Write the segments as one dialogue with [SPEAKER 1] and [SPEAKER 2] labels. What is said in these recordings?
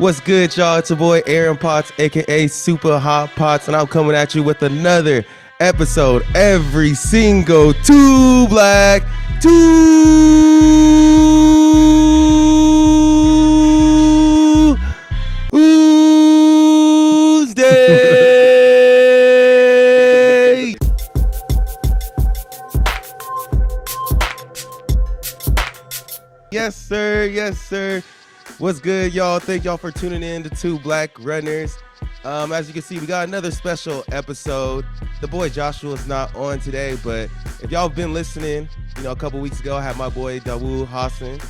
[SPEAKER 1] What's good, y'all? It's your boy Aaron Potts, aka Super Hot Potts, and I'm coming at you with another episode every single Tuesday. Yes, sir. Yes, sir. What's good, y'all? Thank y'all for tuning in to Two Black Runners. As you can see, we got another special episode. The boy Joshua is not on today, but if y'all have been listening, a couple weeks ago, I had my boy Dawud Hasan,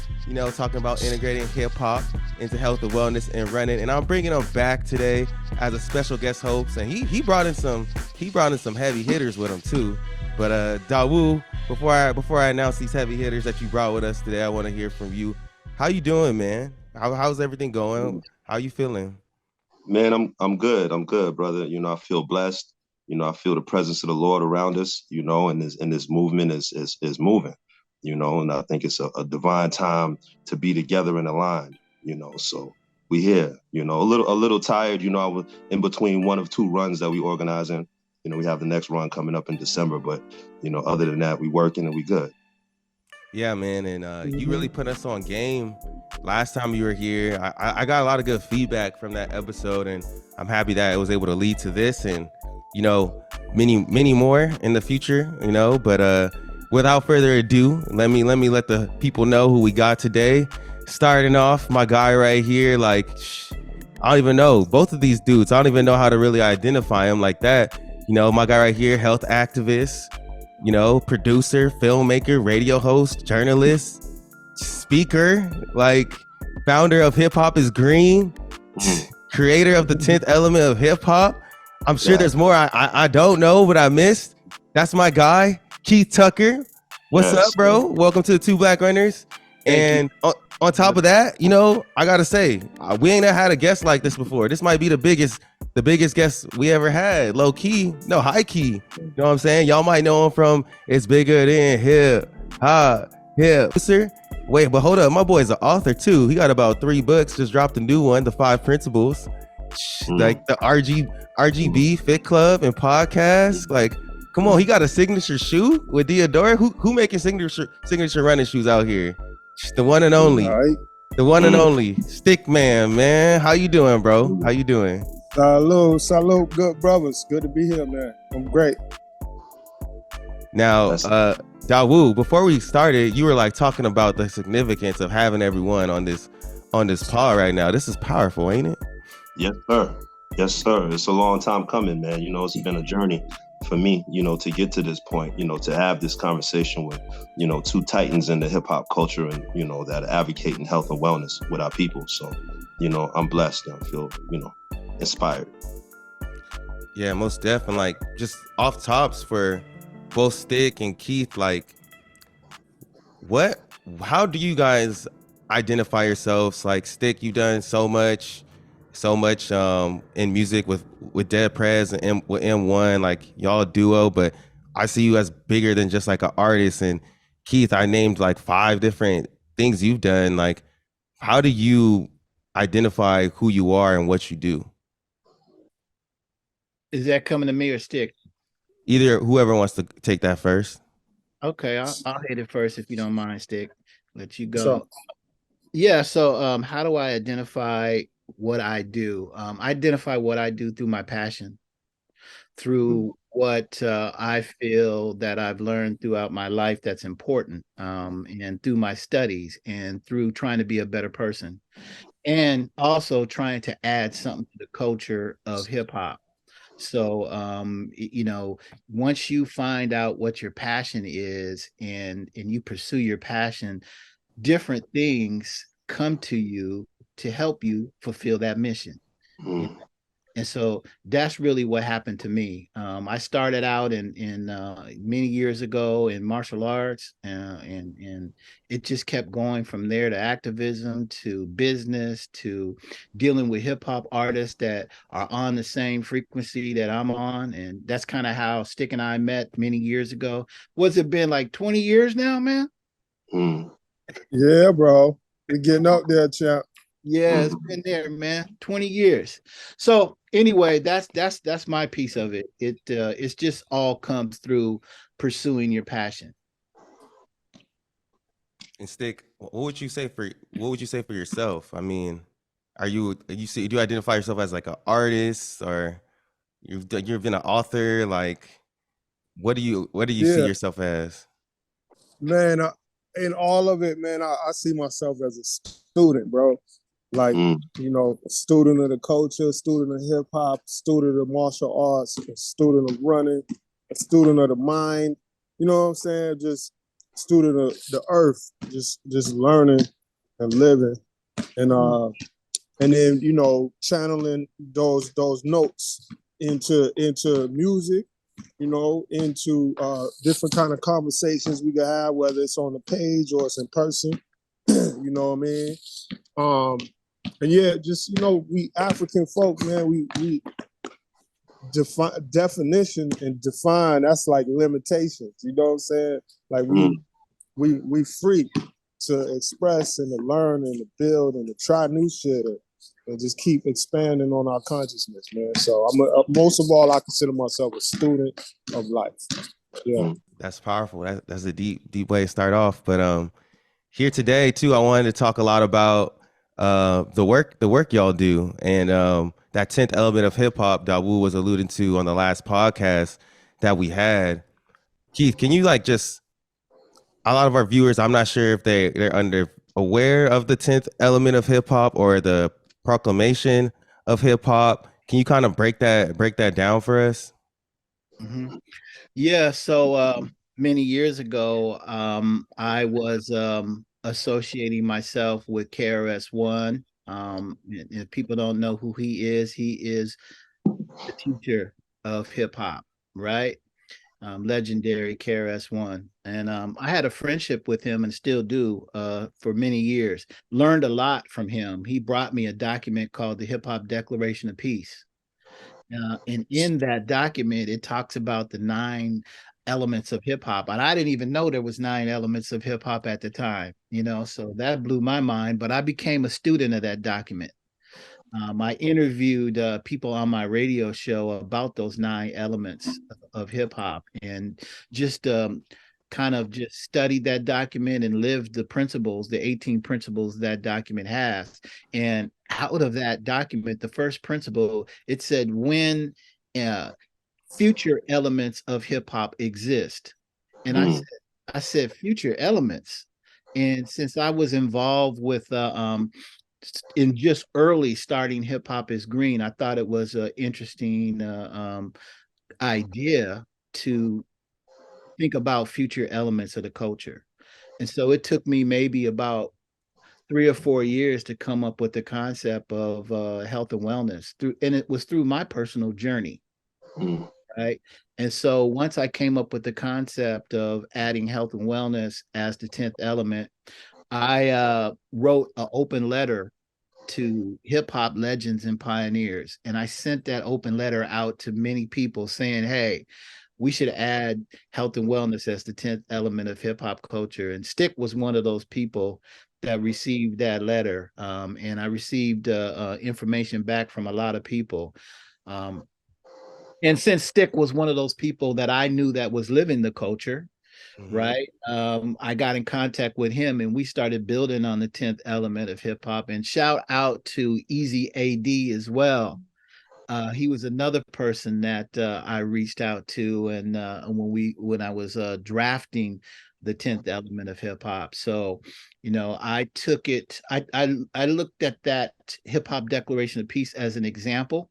[SPEAKER 1] talking about integrating hip hop into health and wellness and running, and I'm bringing him back today as a special guest host. And he brought in some heavy hitters with him too. But Dawud, before I announce these heavy hitters that you brought with us today, I want to hear from you. How you doing, man? How's everything going? How you feeling?
[SPEAKER 2] Man, I'm good. I'm good, brother. I feel blessed. I feel the presence of the Lord around us, and this movement is moving, and I think it's a divine time to be together and aligned, so we here, a little tired, I was in between one of two runs that we organizing. We have the next run coming up in December, but other than that, we working and we good.
[SPEAKER 1] Yeah, man, and you really put us on game last time you were here. I got a lot of good feedback from that episode, and I'm happy that it was able to lead to this and many more in the future. But without further ado, let me let the people know who we got today. Starting off, my guy right here. I don't even know both of these dudes. I don't even know how to really identify him like that. My guy right here, health activist. Producer, filmmaker, radio host, journalist, speaker, founder of Hip Hop is Green, creator of the 10th element of hip hop. I'm sure there's more I don't know, but I missed. That's my guy, Keith Tucker. What's up, bro? Welcome to the Two Black Runners. And on top of that, I gotta say, we ain't had a guest like this before. This might be the biggest guest we ever had. Low key, no, high key. You know what I'm saying? Y'all might know him from It's Bigger Than Hip Hop. Sir. Wait, but hold up, my boy's an author too. He got about 3 books. Just dropped a new one, The 5 Principles, like the RGB Fit Club and podcast. Come on, he got a signature shoe with Diodora. Who making signature running shoes out here? The one and only. Right. The one and only Stic.man, man. How you doing, bro? How you doing?
[SPEAKER 3] Salute, good brothers. Good to be here, man. I'm great.
[SPEAKER 1] Now, Dawud, before we started, you were talking about the significance of having everyone on this pod right now. This is powerful, ain't it?
[SPEAKER 2] Yes, sir. Yes, sir. It's a long time coming, man. It's been a journey for me, to get to this point, to have this conversation with, two titans in the hip hop culture and, that are advocating health and wellness with our people. So, I'm blessed and I feel, inspired.
[SPEAKER 1] Yeah, most definitely. Just off tops for both Stick and Keith, how do you guys identify yourselves? Stick, you've done so much in music with Dead Prez and with M1, y'all duo, but I see you as bigger than just an artist. And Keith, I named 5 different things you've done. How do you identify who you are and what you do?
[SPEAKER 4] Is that coming to me or Stick?
[SPEAKER 1] Either, whoever wants to take that first.
[SPEAKER 4] Okay, I'll hit it first if you don't mind, Stick. Let you go. So how do I identify what I do? I identify what I do through my passion, through what I feel that I've learned throughout my life that's important, and through my studies and through trying to be a better person, and also trying to add something to the culture of hip hop. So, once you find out what your passion is and you pursue your passion, different things come to you to help you fulfill that mission. And so that's really what happened to me. I started out in many years ago in martial arts, and it just kept going from there to activism, to business, to dealing with hip hop artists that are on the same frequency that I'm on. And that's kind of how Stick and I met many years ago. What's it been, 20 years now, man?
[SPEAKER 3] Yeah, bro. We're getting up there, champ.
[SPEAKER 4] Yeah, it's been there, man. 20 years. So anyway, that's my piece of it. It's just all comes through pursuing your passion.
[SPEAKER 1] And Stick, what would you say for yourself? I mean, you see, do you identify yourself as like an artist, or you've been an author? Like, what do you see
[SPEAKER 3] Yeah,
[SPEAKER 1] yourself as?
[SPEAKER 3] man. In all of it, man, I see myself as a student, bro. Like,
[SPEAKER 2] Mm,
[SPEAKER 3] a student of the culture, a student of hip hop, student of martial arts, a student of running, a student of the mind. You know what I'm saying? Just student of the earth, just learning and living, and and then channeling those notes into music, into different kind of conversations we can have, whether it's on the page or it's in person. You know what I mean? Um, and yeah, just we African folk, man. We definition and define. That's like limitations. You know what I'm saying? Like
[SPEAKER 2] mm,
[SPEAKER 3] we free to express and to learn and to build and to try new shit and just keep expanding on our consciousness, man. So most of all, I consider myself a student of life. Yeah.
[SPEAKER 2] mm,
[SPEAKER 1] That's powerful. That's a deep way to start off. But here today too, I wanted to talk a lot about the work y'all do, and that 10th element of hip hop that Wu was alluding to on the last podcast that we had. Keith, can you like just a lot of our viewers, I'm not sure if they're under aware of the 10th element of hip hop or the proclamation of hip hop. Can you kind of break that down for us?
[SPEAKER 4] Mm-hmm. Yeah, so many years ago, I was associating myself with KRS-One. If people don't know who he is the teacher of hip hop, right? Legendary KRS-One. And I had a friendship with him and still do for many years. Learned a lot from him. He brought me a document called the Hip Hop Declaration of Peace. And in that document, it talks about the 9 elements of hip hop. And I didn't even know there was 9 elements of hip hop at the time, so that blew my mind. But I became a student of that document. I interviewed people on my radio show about those 9 elements of hip hop, and just kind of just studied that document and lived the principles, the 18 principles that document has. And out of that document, the first principle, it said when uh, future elements of hip hop exist. And
[SPEAKER 2] mm,
[SPEAKER 4] I said future elements. And since I was involved with in just early starting hip hop is green, I thought it was an interesting idea to think about future elements of the culture. And so it took me maybe about 3 or 4 years to come up with the concept of health and wellness and it was through my personal journey,
[SPEAKER 2] mm,
[SPEAKER 4] right? And so once I came up with the concept of adding health and wellness as the 10th element, I wrote an open letter to hip hop legends and pioneers. And I sent that open letter out to many people saying, hey, we should add health and wellness as the 10th element of hip hop culture. And Stick was one of those people that received that letter. And I received information back from a lot of people. Um, and since Stick was one of those people that I knew that was living the culture,
[SPEAKER 1] Mm-hmm.
[SPEAKER 4] right? I got in contact with him and we started building on the 10th element of hip hop. And shout out to Easy AD as well. He was another person that I reached out to, and when I was drafting the 10th element of hip hop. So, I took it. I looked at that hip hop Declaration of Peace as an example,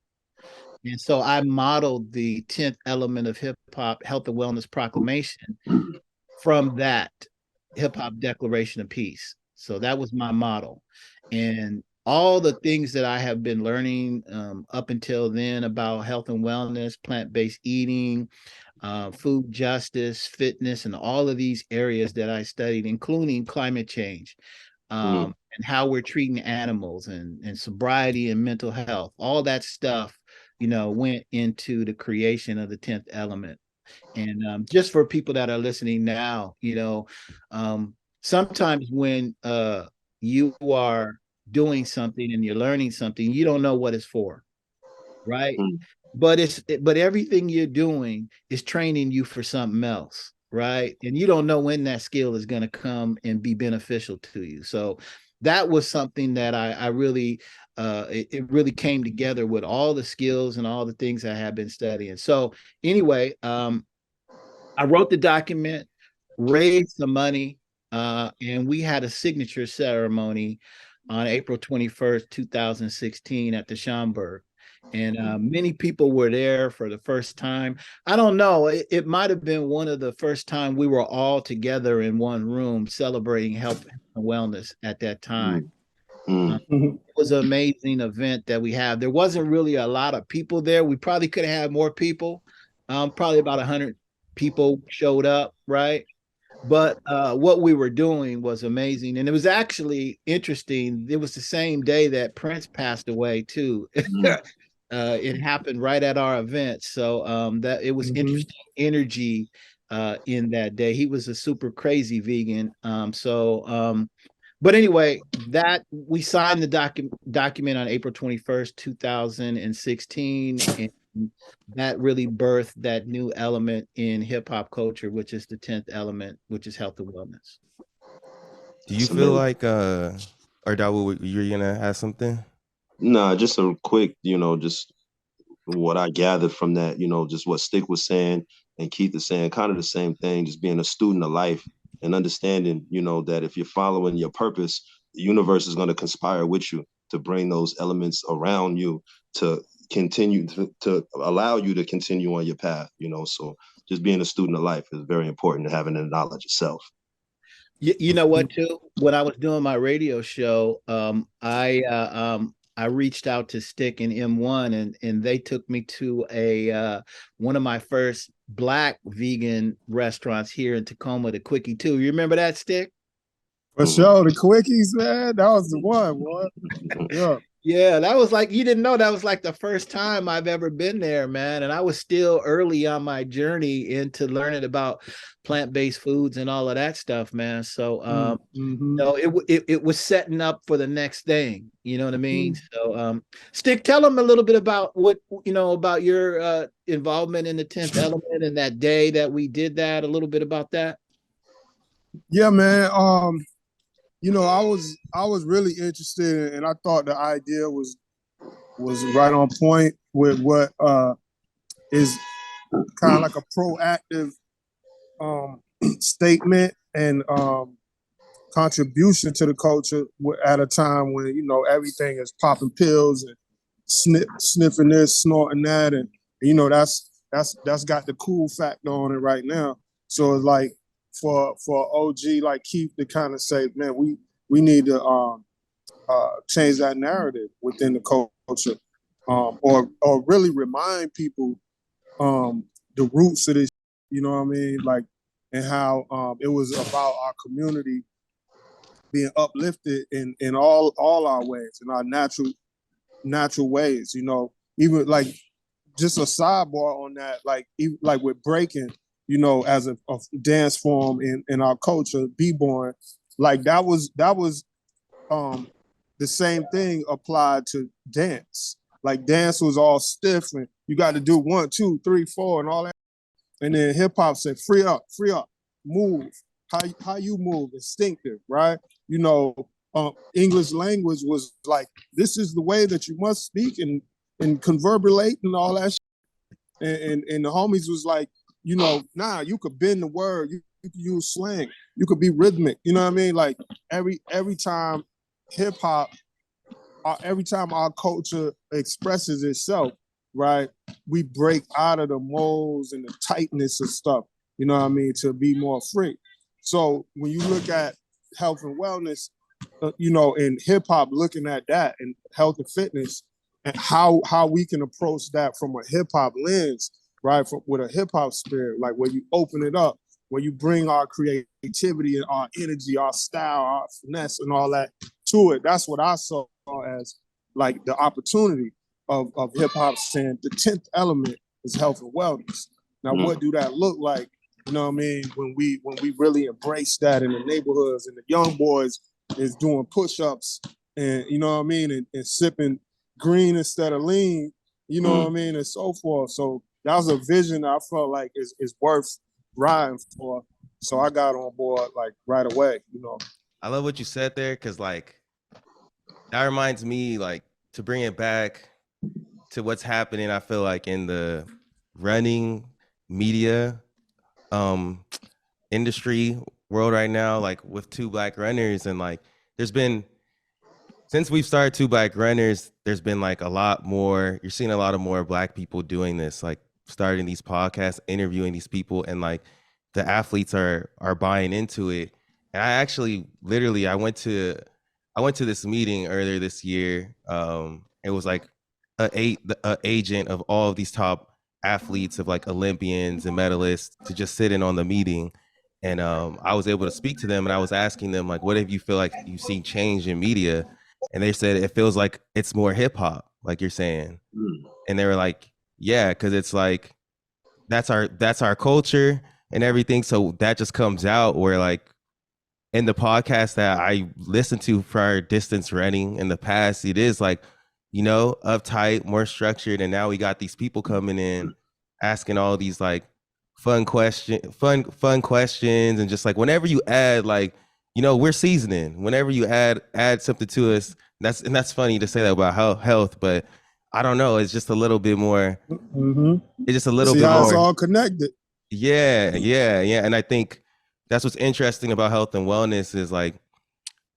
[SPEAKER 4] and so I modeled the 10th element of hip hop Health and Wellness Proclamation from that hip hop Declaration of Peace. So that was my model. And all the things that I have been learning up until then about health and wellness, plant based eating, food justice, fitness, and all of these areas that I studied, including climate change.
[SPEAKER 2] mm,
[SPEAKER 4] And how we're treating animals and sobriety and mental health, all that stuff, went into the creation of the 10th element. And just for people that are listening now, sometimes when you are doing something and you're learning something, you don't know what it's for, right?
[SPEAKER 2] Mm.
[SPEAKER 4] But everything you're doing is training you for something else, right? And you don't know when that skill is going to come and be beneficial to you. So that was something that I really it really came together with all the skills and all the things I have been studying. So anyway, I wrote the document, raised the money, and we had a signature ceremony on April 21st, 2016 at the Schomburg. And many people were there for the first time. I don't know, it might have been one of the first time we were all together in one room celebrating health and wellness at that time. It was an amazing event that we had. There wasn't really a lot of people there. We probably could have had more people. Probably about 100 people showed up, right? But what we were doing was amazing. And it was actually interesting. It was the same day that Prince passed away, too. It happened right at our event. So that it was interesting energy in that day. He was a super crazy vegan. But anyway, that we signed the document on April 21st, 2016. And that really birthed that new element in hip hop culture, which is the 10th element, which is health and wellness.
[SPEAKER 1] Do you feel like, or Dawud, you're gonna ask something?
[SPEAKER 2] Nah, just a quick, just what I gathered from that, just what Stick was saying and Keith is saying, kind of the same thing, just being a student of life and understanding, that if you're following your purpose, the universe is going to conspire with you to bring those elements around you to continue to allow you to continue on your path, so just being a student of life is very important to having the knowledge itself.
[SPEAKER 4] You know what, too? When I was doing my radio show, I reached out to Stick and M1, and they took me to a one of my first Black vegan restaurants here in Tacoma, the Quickie 2. You remember that, Stick?
[SPEAKER 3] For sure, the Quickies, man, that was the one, boy. Yeah.
[SPEAKER 4] Yeah, that was like, you didn't know that was like the first time I've ever been there, man. And I was still early on my journey into learning about plant-based foods and all of that stuff, man. So, it was setting up for the next thing. You know what I mean? So, Stick, tell them a little bit about what, about your involvement in the 10th element and that day that we did that, a little bit about that.
[SPEAKER 3] Yeah, man. I was really interested and I thought the idea was right on point with what is kind of like a proactive statement and contribution to the culture at a time when everything is popping pills and sniffing this, snorting that, and that's got the cool factor on it right now. So it's like for OG like Keith to kind of say, man, we need to change that narrative within the culture, or really remind people the roots of this. You know what I mean? Like, and how it was about our community being uplifted in all our ways, in our natural ways. Even like just a sidebar on that, like even, like with breaking, as a dance form in our culture, b-boying, like that was the same thing applied to dance. Like dance was all stiff and you got to do 1, 2, 3, 4 and all that. And then hip hop said, free up, move. How you move, instinctive, right? English language was like, this is the way that you must speak and converbulate and all that shit. And the homies was like, nah, you could bend the word, you could use slang, you could be rhythmic, you know what I mean? Like every time hip hop, every time our culture expresses itself, right, we break out of the molds and the tightness of stuff, you know what I mean, to be more free. So when you look at health and wellness, in hip hop, looking at that and health and fitness and how we can approach that from a hip hop lens, right, with a hip hop spirit, like where you open it up, where you bring our creativity and our energy, our style, our finesse and all that to it. That's what I saw as like the opportunity of hip hop saying the 10th element is health and wellness. Now, what do that look like? You know what I mean? When we really embrace that in the neighborhoods and the young boys is doing push-ups and you know what I mean, and sipping green instead of lean, you know what I mean, and so forth. So that was a vision I felt like is worth riding for. So I got on board like right away, you know.
[SPEAKER 1] I love what you said there, because like that reminds me, like, to bring it back to what's happening, I feel like in the running media industry world right now, like with Two Black Runners, and like there's been, since we've started Two Black Runners, there's been like a lot more, you're seeing a lot of more Black people doing this, like starting these podcasts, interviewing these people, and like the athletes are buying into it. And I actually literally I went to this meeting earlier this year. It was like a agent of all of these top athletes, of like Olympians and medalists, to just sit in on the meeting. And I was able to speak to them, and I was asking them like, what have you feel like you've seen change in media? And they said it feels like it's more hip hop, like you're saying. And they were like, yeah, because it's like that's our culture and everything. So that just comes out where like in the podcast that I listened to prior distance running in the past, it is like, you know, uptight, more structured. And now we got these people coming in asking all these like fun questions. And just like whenever you add, like, you know, we're seasoning. Whenever you add something to us, that's funny to say that about health, but I don't know. It's just a little bit more. It's just a little bit
[SPEAKER 3] how
[SPEAKER 1] more.
[SPEAKER 3] It's all connected.
[SPEAKER 1] Yeah. And I think that's what's interesting about health and wellness is like,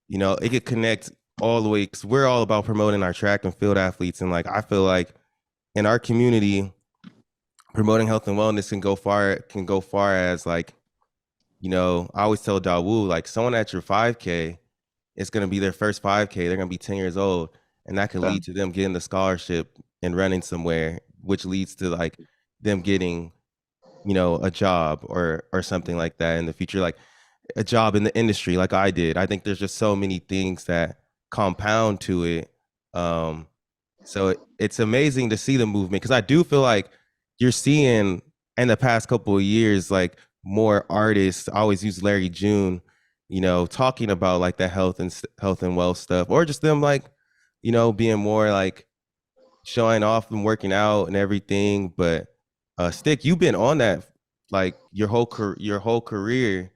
[SPEAKER 1] you know, it could connect all the way, because we're all about promoting our track and field athletes. And like, I feel like in our community, promoting health and wellness can go far as like, you know, I always tell Dawud, like someone at your 5K, it's going to be their first 5K. They're going to be 10 years old, and that could lead to them getting the scholarship and running somewhere, which leads to like them getting, you know, a job or something like that in the future, like a job in the industry like I did. I think there's just so many things that compound to it. So it's amazing to see the movement, because I do feel like you're seeing in the past couple of years, like more artists. I always use Larry June, you know, talking about like that health and wealth stuff, or just them like, you know, being more like showing off and working out and everything. But Stick, you've been on that like your whole career.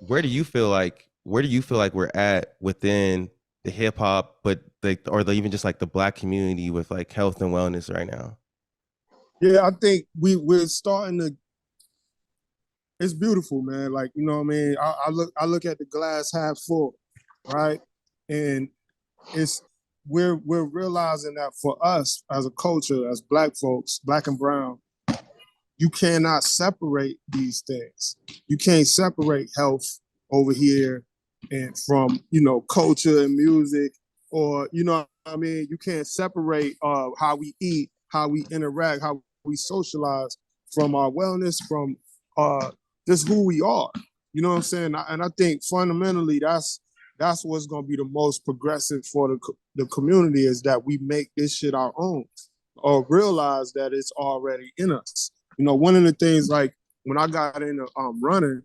[SPEAKER 1] Where do you feel like we're at within the hip hop, but even just like the Black community with like health and wellness right now?
[SPEAKER 3] Yeah, I think we're starting to. It's beautiful, man. Like, you know what I mean. I look at the glass half full, right? And it's we're realizing that for us as a culture, as Black folks, Black and brown, you cannot separate these things. You can't separate health over here and from, you know, culture and music, or, you know what I mean? You can't separate how we eat, how we interact, how we socialize from our wellness, from just who we are. You know what I'm saying? And I think fundamentally that's what's going to be the most progressive for the community, is that we make this shit our own, or realize that it's already in us. You know, one of the things, like when I got into running,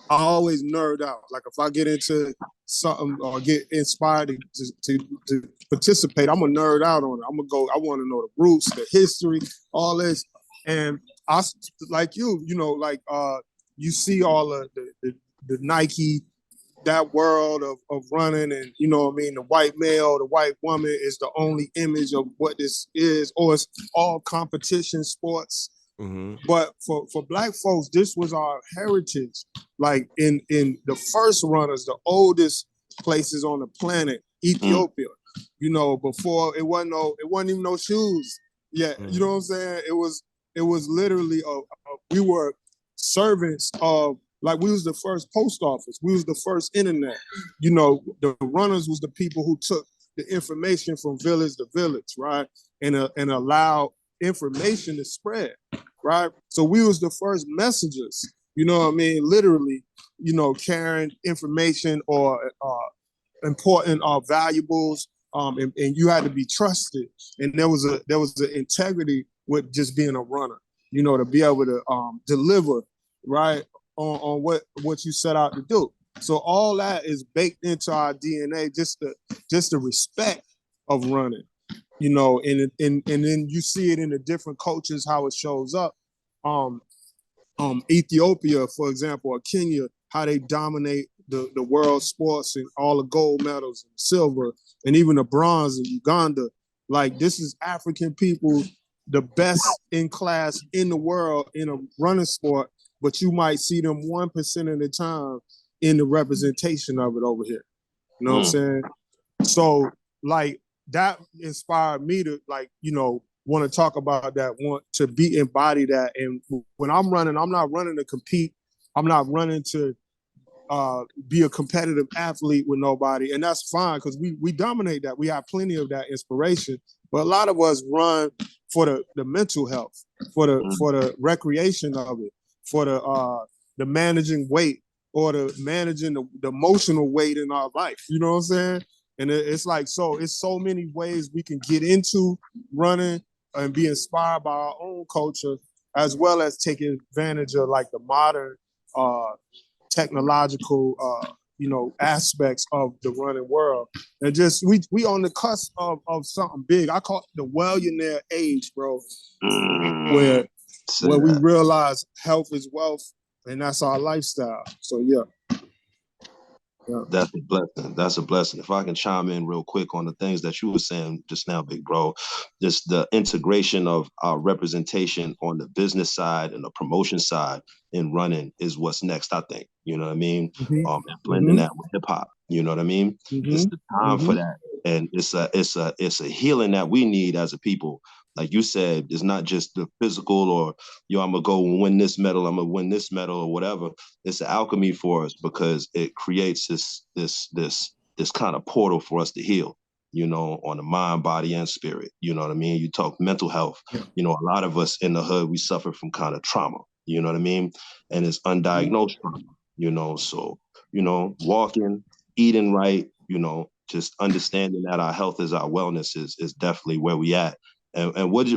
[SPEAKER 3] I always nerd out. Like if I get into something or get inspired to participate, I'm gonna nerd out on it. I'm gonna go. I want to know the roots, the history, all this. And I, like you know, like you see all of the Nike, that world of running, and you know what I mean, the white male, the white woman is the only image of what this is, or it's all competition sports. But for Black folks, this was our heritage. Like in the first runners, the oldest places on the planet, Ethiopia. You know, before it wasn't even no shoes. Yeah, you know what I'm saying? It was literally we were servants of, like, we was the first post office. We was the first internet. You know, the runners was the people who took the information from village to village, right? And allowed information to spread, right? So we was the first messengers, you know what I mean? Literally, you know, carrying information or important valuables, and you had to be trusted. And there was an integrity with just being a runner, you know, to be able to deliver, right, on what you set out to do. So all that is baked into our DNA, just the respect of running, you know, and then you see it in the different cultures how it shows up. Ethiopia, for example, or Kenya, how they dominate the world sports and all the gold medals and silver and even the bronze in Uganda. Like, this is African people, the best in class in the world in a running sport, but you might see them 1% of the time in the representation of it over here. You know what I'm saying? So, like, that inspired me to, like, you know, want to talk about that, want to embody that. And when I'm running, I'm not running to compete. I'm not running to be a competitive athlete with nobody. And that's fine, because we dominate that. We have plenty of that inspiration. But a lot of us run for the mental health, for the recreation of it, for the managing weight, or the managing the emotional weight in our life. You know what I'm saying? And it's like, so it's so many ways we can get into running and be inspired by our own culture, as well as taking advantage of like the modern technological you know, aspects of the running world. And just we on the cusp of something big. I call it the wellionaire age, bro, where we realize health is wealth, and that's our lifestyle. So yeah.
[SPEAKER 2] That's a blessing. That's a blessing. If I can chime in real quick on the things that you were saying just now, big bro, just the integration of our representation on the business side and the promotion side in running is what's next, I think. You know what I mean? And blending that with hip hop. You know what I mean? It's the time for that. And it's a healing that we need as a people. Like you said, it's not just the physical or, I'm going to go win this medal, I'm going to win this medal or whatever. It's an alchemy for us, because it creates this kind of portal for us to heal, you know, on the mind, body, and spirit. You know what I mean? You talk mental health. You know, a lot of us in the hood, we suffer from kind of trauma, you know what I mean? And it's undiagnosed trauma, you know. So, you know, walking, eating right, you know, just understanding that our health is our wellness is definitely where we at. And what you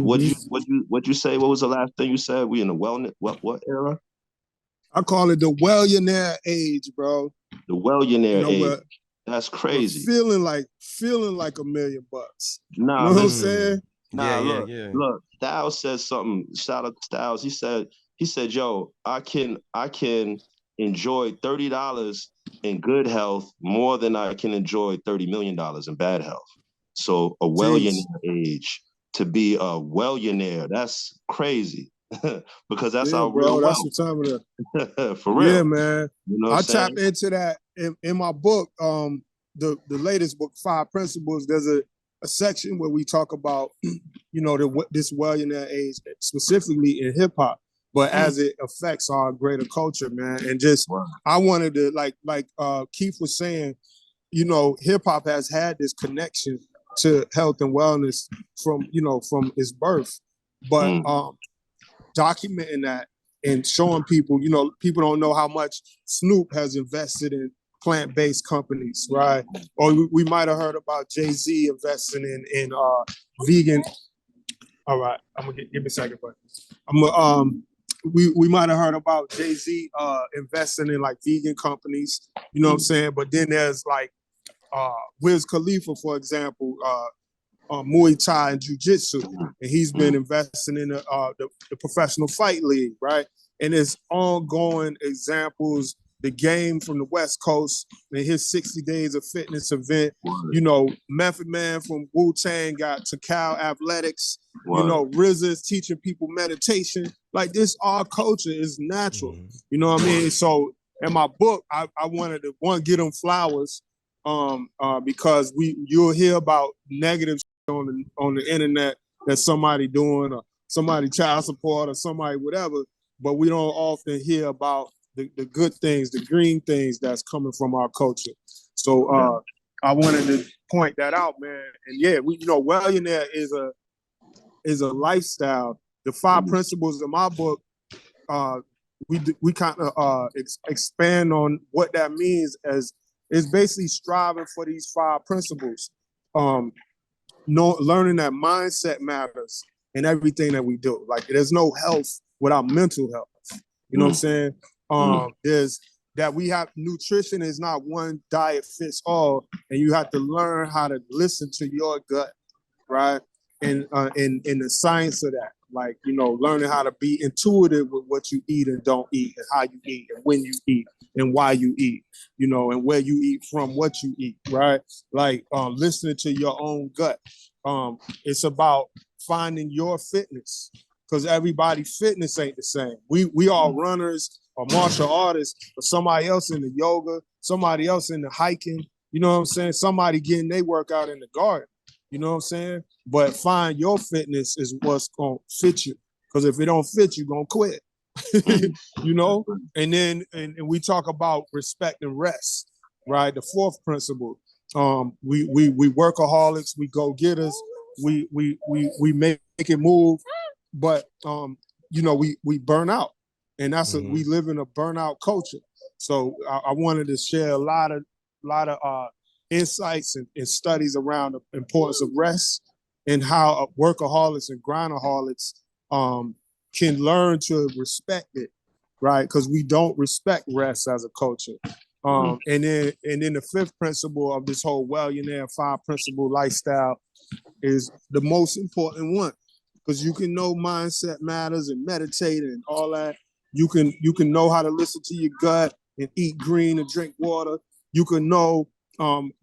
[SPEAKER 2] say? What was the last thing you said? We in the wellness what era?
[SPEAKER 3] I call it the wellionaire age, bro.
[SPEAKER 2] The wellionaire age. That's crazy.
[SPEAKER 3] Feeling like $1 million.
[SPEAKER 2] Nah,
[SPEAKER 3] you know what I'm saying?
[SPEAKER 2] Nah, look. Styles said something. Shout out to Styles. He said, yo, I can enjoy $30 in good health more than I can enjoy $30 million in bad health. So a wellionaire age. To be a wellionaire, that's crazy. Because that's our real wealth.
[SPEAKER 3] That's the time of the
[SPEAKER 2] for real.
[SPEAKER 3] Yeah, man.
[SPEAKER 2] You know
[SPEAKER 3] I tapped into that in my book, the latest book, 5 Principles. There's a section where we talk about, you know, this wellionaire age, specifically in hip hop, but as it affects our greater culture, man. And just I wanted to like Keith was saying, you know, hip hop has had this connection to health and wellness from its birth, but documenting that and showing people, you know, people don't know how much Snoop has invested in plant-based companies, right? Or we might have heard about Jay-Z investing in vegan. All right, I'm gonna give me a second, but we might have heard about Jay-Z investing in like vegan companies, you know what I'm saying? But then there's like Wiz Khalifa, for example, Muay Thai and Jiu-Jitsu, and he's been investing in the professional fight league, right? And there's ongoing examples. The Game from the West Coast and his 60 Days of Fitness event. You know, Method Man from Wu-Tang got Takao Athletics. You know, RZA is teaching people meditation. Like, this, our culture is natural. You know what I mean? So in my book, I wanted to get them flowers because you'll hear about negative on the internet that somebody doing, or somebody child support, or somebody whatever, but we don't often hear about the good things, the green things that's coming from our culture. So I wanted to point that out, man. And yeah, wellionaire is a lifestyle. The 5 principles in my book, we kind of expand on what that means, as it's basically striving for these 5 principles. Learning that mindset matters in everything that we do. Like, there's no health without mental health. You know what I'm saying? There's that we have nutrition is not one diet fits all, and you have to learn how to listen to your gut, right? And in the science of that, like, you know, learning how to be intuitive with what you eat and don't eat, and how you eat, and when you eat, and why you eat, you know, and where you eat from, what you eat, right? Like listening to your own gut. It's about finding your fitness, because everybody's fitness ain't the same. We all runners or martial artists, but somebody else in the yoga, somebody else in the hiking, you know what I'm saying? Somebody getting their workout in the garden, you know what I'm saying? But find your fitness is what's gonna fit you. Because if it don't fit you, gonna quit. You know? And then and we talk about respect and rest, right? The fourth principle. We workaholics, we go getters, we make it move, but you know, we burn out. And that's we live in a burnout culture. So I wanted to share a lot of insights and studies around the importance of rest, and how workaholics and grindaholics can learn to respect it, right? Because we don't respect rest as a culture. And then the fifth principle of this whole Wellionaire 5-principle lifestyle is the most important one, because you can know mindset matters and meditate and all that. You can know how to listen to your gut and eat green and drink water. You can know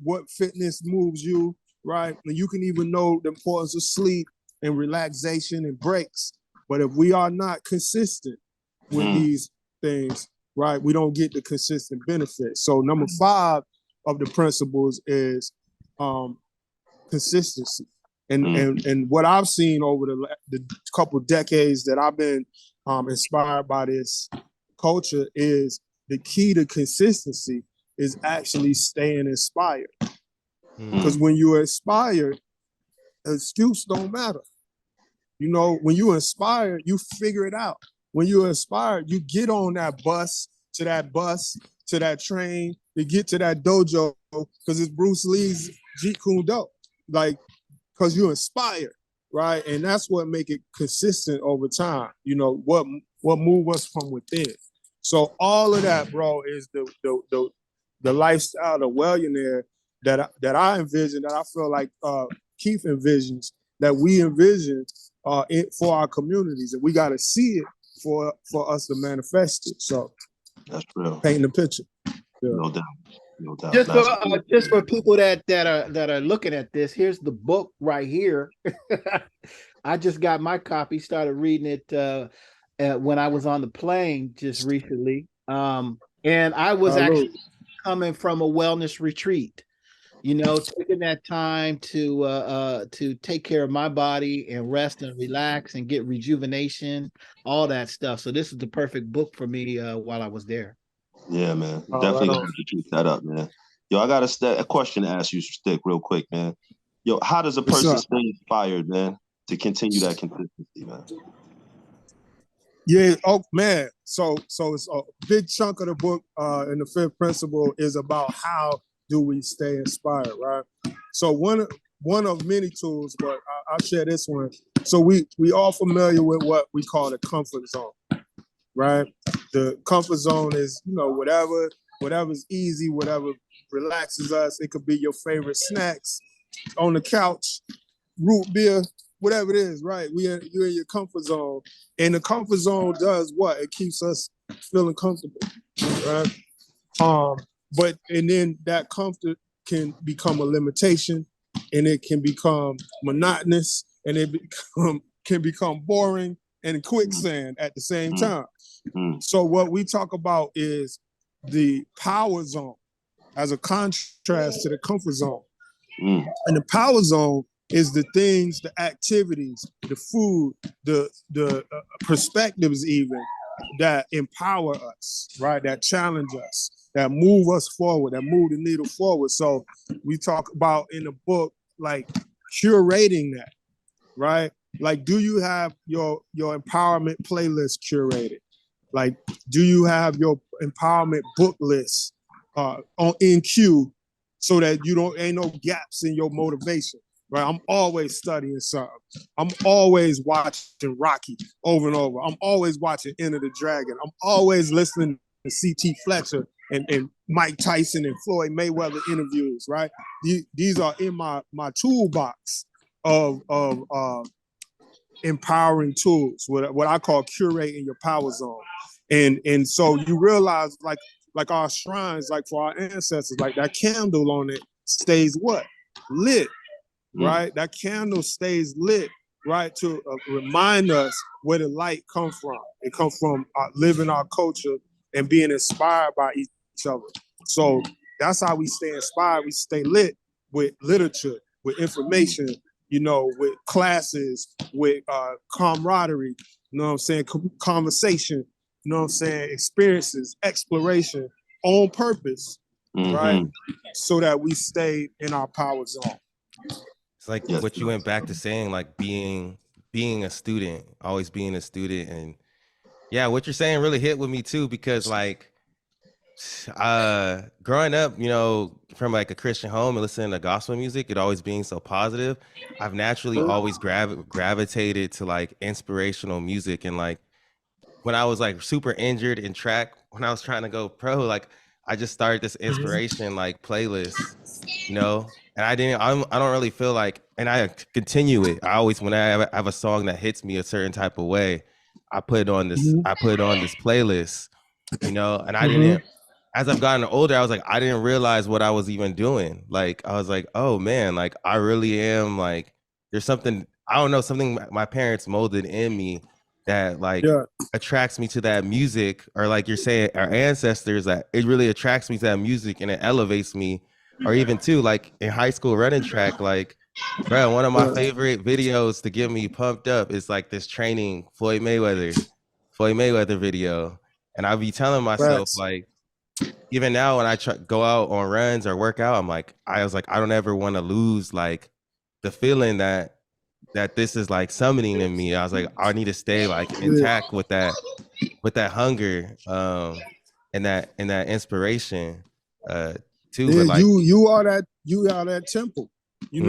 [SPEAKER 3] what fitness moves you, right? And you can even know the importance of sleep and relaxation and breaks. But if we are not consistent with these things, right, we don't get the consistent benefits. So number 5 of the principles is consistency. And what I've seen over the couple decades that I've been inspired by this culture is the key to consistency is actually staying inspired. Because when you're inspired, excuse don't matter. You know, when you're inspired, you figure it out. When you're inspired, you get on that bus, to that train, to get to that dojo, because it's Bruce Lee's Jeet Kune Do. Like, because you're inspired, right? And that's what make it consistent over time. You know, what move us from within. So all of that, bro, is the lifestyle, the Wellionaire that I envision, that I feel like Keith envisions, that we envision for our communities, and we got to see it for us to manifest it. So
[SPEAKER 2] that's real.
[SPEAKER 3] Painting the picture. Yeah.
[SPEAKER 2] No doubt. No doubt.
[SPEAKER 4] Just for people that are looking at this, here's the book right here. I just got my copy, started reading it when I was on the plane just recently. And I was actually coming from a wellness retreat, you know, taking that time to take care of my body and rest and relax and get rejuvenation, all that stuff. So this is the perfect book for me while I was there.
[SPEAKER 2] Yeah, man. Definitely gonna have to keep that up, man. Yo, I got a question to ask you, Stick, real quick, man. Yo, how does a person stay inspired, man, to continue that consistency, man?
[SPEAKER 3] Yeah, oh man. So it's a big chunk of the book in the 5th principle is about how do we stay inspired, right? So one of many tools, but I'll share this one. So we all familiar with what we call the comfort zone, right? The comfort zone is, you know, whatever's easy, whatever relaxes us. It could be your favorite snacks on the couch, root beer, whatever it is, right? You're in your comfort zone. And the comfort zone does what? It keeps us feeling comfortable, right? But then that comfort can become a limitation, and it can become monotonous, and it can become boring and quicksand at the same time. So what we talk about is the power zone as a contrast to the comfort zone. And the power zone is the things, the activities, the food, the perspectives even that empower us, right? That challenge us, that move us forward, that move the needle forward. So we talk about in the book, like curating that, right? Like, do you have your empowerment playlist curated? Like, do you have your empowerment book list in queue so that ain't no gaps in your motivation, right? I'm always studying something. I'm always watching Rocky over and over. I'm always watching Enter the Dragon. I'm always listening to C.T. Fletcher and Mike Tyson and Floyd Mayweather interviews, right? These are in my toolbox of empowering tools, what I call curating your power zone. And so you realize like our shrines, like for our ancestors, like that candle on it stays what? Lit, right? That candle stays lit, right? To remind us where the light comes from. It comes from living our culture and being inspired by each other. So that's how we stay inspired. We stay lit with literature, with information, with classes, with camaraderie, you know what I'm saying? Conversation, you know what I'm saying? Experiences, exploration, on purpose, right? So that we stay in our power zone.
[SPEAKER 1] It's like what you went back to saying, like being a student, always being a student. And yeah, what you're saying really hit with me too, because like growing up, from like a Christian home and listening to gospel music, it always being so positive, I've naturally always gravitated to like inspirational music. And like when I was like super injured in track, when I was trying to go pro, like I just started this inspiration like playlist, and I don't really feel like, and I continue it. I always, when I have a song that hits me a certain type of way, I put it on this playlist, and I didn't, as I've gotten older, I was like, I didn't realize what I was even doing. Like, I was like, oh man, like I really am like, there's something, I don't know, something my parents molded in me that like attracts me to that music, or like you're saying, our ancestors, that it really attracts me to that music and it elevates me. Or even too, like in high school running track, like, bro, one of my favorite videos to get me pumped up is like this training Floyd Mayweather video. And I'll be telling myself, like, even now when I go out on runs or work out, I was like, I don't ever want to lose like the feeling that this is like summoning in me. I was like, I need to stay like intact with that hunger, and that inspiration, too.
[SPEAKER 3] Yeah,
[SPEAKER 1] but like
[SPEAKER 3] you are that temple. We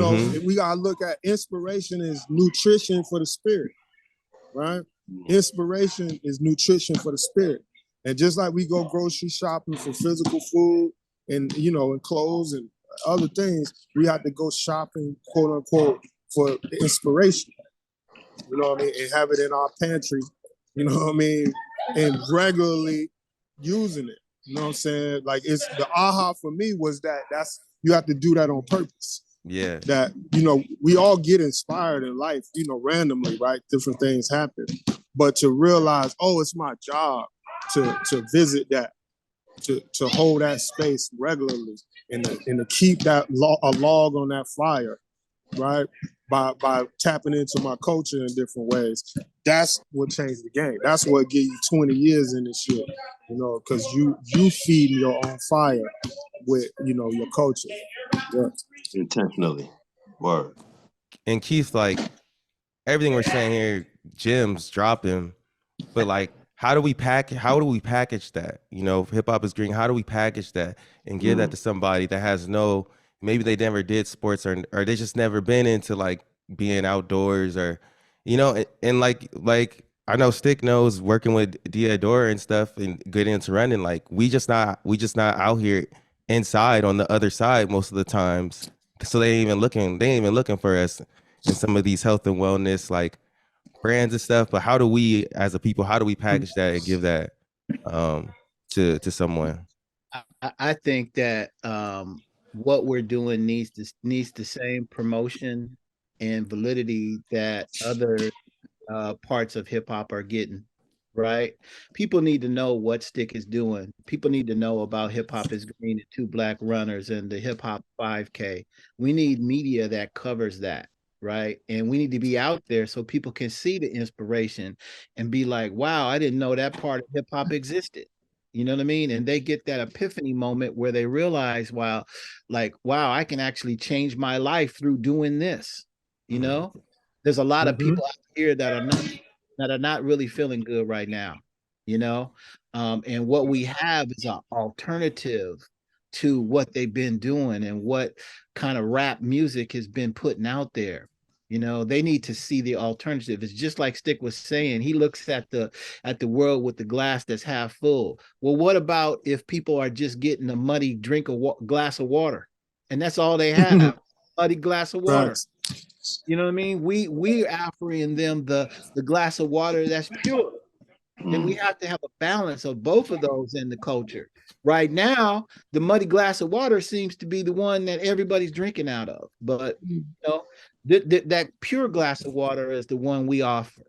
[SPEAKER 3] gotta look at inspiration as nutrition for the spirit, right? Inspiration is nutrition for the spirit. And just like we go grocery shopping for physical food and and clothes and other things, we have to go shopping, quote unquote, for inspiration. You know what I mean? And have it in our pantry, you know what I mean? And regularly using it. You know what I'm saying? Like, it's the aha for me was that's you have to do that on purpose.
[SPEAKER 1] Yeah.
[SPEAKER 3] That, we all get inspired in life, randomly, right? Different things happen. But to realize, oh, it's my job to visit that, to hold that space regularly, and to keep that a log on that fire, right? By tapping into my culture in different ways. That's what changed the game. That's what gave you 20 years in this shit, because you feeding your own fire with, your culture. Yeah.
[SPEAKER 2] Intentionally. Word.
[SPEAKER 1] And Keith, like everything we're saying here, gems dropping, but like, how do we package that? Hip hop is green. How do we package that and give that to somebody that has maybe they never did sports, or they just never been into like being outdoors, or, and like I know Stick knows, working with Diadora and stuff and getting into running, like we just not out here inside on the other side most of the times. So they ain't even looking for us in some of these health and wellness like brands and stuff. But how do we as a people, how do we package that and give that to someone?
[SPEAKER 4] I think that what we're doing needs the same promotion and validity that other parts of hip hop are getting, right? People need to know what Stick is doing. People need to know about Hip Hop is Green and Two Black Runners and the Hip Hop 5K. We need media that covers that, right? And we need to be out there so people can see the inspiration and be like, wow, I didn't know that part of hip hop existed. You know what I mean? And they get that epiphany moment where they realize, wow, I can actually change my life through doing this. There's a lot of people out here that are not really feeling good right now, and what we have is an alternative to what they've been doing and what kind of rap music has been putting out there. You know, they need to see the alternative. It's just like Stick was saying. He looks at the world with the glass that's half full. Well, what about if people are just getting a muddy glass of water, and that's all they have, muddy glass of water?
[SPEAKER 3] Facts.
[SPEAKER 4] You know what I mean? We're offering them the glass of water that's pure. And we have to have a balance of both of those in the culture. Right now, the muddy glass of water seems to be the one that everybody's drinking out of. But you know, that pure glass of water is the one we offer.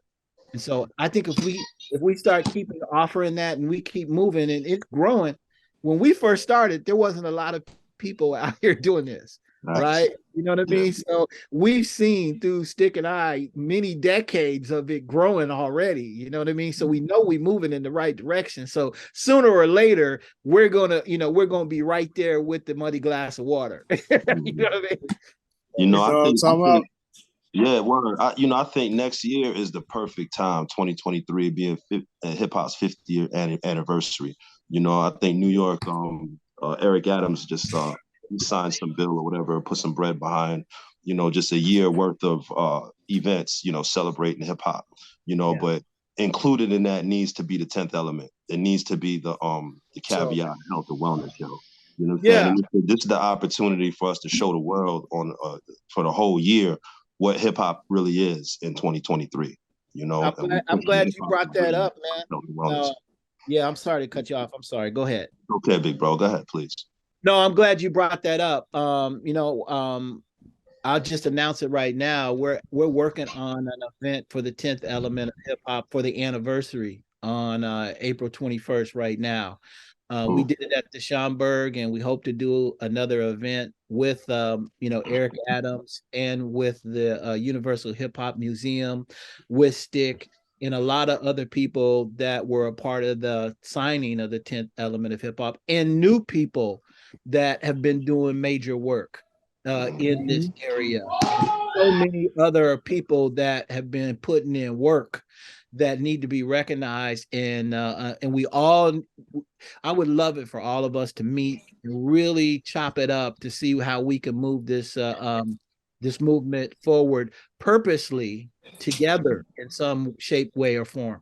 [SPEAKER 4] And so I think if we start keeping offering that and we keep moving and it's growing, when we first started, there wasn't a lot of people out here doing this. Right. You know what I mean? So we've seen through Stick and I many decades of it growing already. You know what I mean? So we know we're moving in the right direction. So sooner or later, we're gonna be right there with the muddy glass of water. You know what I mean?
[SPEAKER 2] You know, I think yeah, word. I think next year is the perfect time, 2023 being hip hop's 50th year anniversary. You know, I think New York, Eric Adams just signed some bill or whatever, put some bread behind, just a year worth of events, celebrating hip hop, but included in that needs to be the 10th element. It needs to be the caveat health and wellness, yo. You know what I'm saying? And this is the opportunity for us to show the world for the whole year what hip hop really is in 2023.
[SPEAKER 4] I'm glad you brought that up, man. Yeah, I'm sorry to cut you off. I'm sorry. Go ahead.
[SPEAKER 2] Okay, big bro. Go ahead, please.
[SPEAKER 4] No, I'm glad you brought that up. I'll just announce it right now. We're working on an event for the 10th element of hip hop for the anniversary on April 21st right now. We did it at the Schomburg, and we hope to do another event with Eric Adams and with the Universal Hip Hop Museum, with Stick, and a lot of other people that were a part of the signing of the 10th element of hip hop, and new people that have been doing major work in this area. So many other people that have been putting in work that need to be recognized, and we all, I would love it for all of us to meet and really chop it up to see how we can move this this movement forward purposely together in some shape, way, or form.